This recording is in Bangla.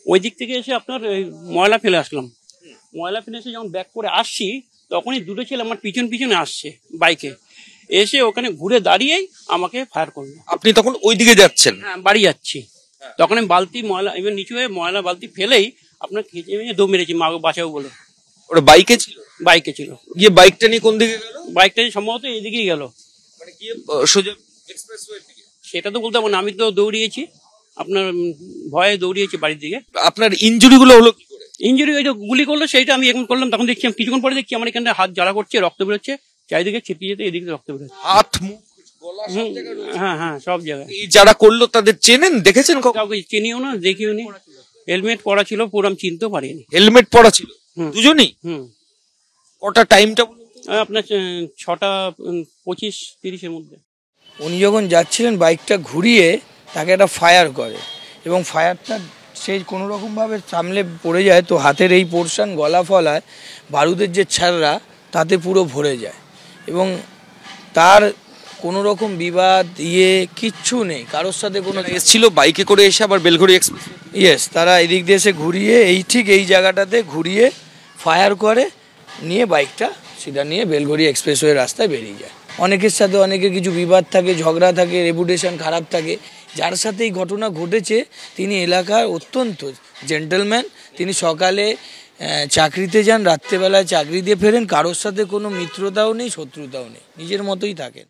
ওই দিক থেকে এসে আপনার ময়লা ফেলে আসলাম। ময়লা ফেলে এসে যখন ব্যাক করে আসছি তখনই দুটো ছেলে আমার পিছনে আসছে বাইকে, এসে ওখানে ঘুরে দাঁড়িয়েই আমাকে ফায়ার করলো। আপনি তখন ওই দিকে যাচ্ছেন? হ্যাঁ, বাড়ি যাচ্ছি। তখন আমি বালতি ময়লা এবার নিচু হয়ে ময়লা বালতি ফেলেই আপনার খেঁচে ভেঙে দৌড় মেরেছি মা বাঁচাবো বলে। ওরা বাইকে ছিল? বাইকে ছিল। গিয়ে বাইকটা নিয়ে কোন দিকে গেল? বাইকটা সম্ভবত এইদিকেই গেল, মানে গিয়ে সোজা এক্সপ্রেসওয়ের দিকে? সেটা তো বলতে পারবো না, আমি তো দৌড়িয়েছি আপনার ভয়ে দৌড়িয়েছি বাড়ির দিকে। আপনার ইনজুরি গুলো হলো কি করে? ইঞ্জুরি ওই যে গুলি করলো সেইটা আমি এখন করলাম, তখন দেখছি কিছুক্ষণ পরে দেখছি আমার এখানে হাত জ্বালা করছে, রক্ত বেরোচ্ছে, চারিদিকে ছিপিয়ে যেতে এদিকে রক্ত বেরোচ্ছে, হাত মুখ গলা সব জায়গায় রয়েছে। হ্যাঁ হ্যাঁ সব জায়গায়। এই যারা করলো তাদের চেনেন, দেখেছেন? কাউকে চিনিও না দেখিও নি, হেলমেট পরা ছিল, পুরো আমি চিনতেও পারিনি। হেলমেট পরা ছিল দুজনই? কটা টাইমটা বলুন? আপনার 6টা 25-30-এর মধ্যে। উনি যখন যাচ্ছিলেন বাইকটা ঘুরিয়ে তাকে একটা ফায়ার করে এবং ফায়ারটা সেই কোনো রকমভাবে সামলে পড়ে যায়, তো হাতের এই পোর্শন গলা ফলায় বারুদের যে ছাড়রা তাতে পুরো ভরে যায় এবং তার কোনো রকম বিবাদ কিচ্ছু নেই কারোর সাথে। কোনো এসেছিল বাইকে করে এসে আবার বেলঘড়ি এক্সপ্রেস? ইয়েস, তারা এদিক দিয়ে এসে ঘুরিয়ে ঠিক এই জায়গাটাতে ঘুরিয়ে ফায়ার করে নিয়ে বাইকটা সিধা নিয়ে বেলঘড়ি এক্সপ্রেসওয়ে রাস্তায় বেরিয়ে যায়। অনেকের সাথে অনেকের কিছু বিবাদ থাকে, ঝগড়া থাকে, রেপুটেশন খারাপ থাকে। যার সাথে এই ঘটনা ঘটেছে তিনি এলাকার অত্যন্ত জেন্টলম্যান। তিনি সকালে চাকরিতে যান, রাত্রেবেলায় চাকরি দিয়ে ফেরেন, কারোর সাথে কোনো মিত্রতাও নেই, শত্রুতাও নেই, নিজের মতোই থাকেন।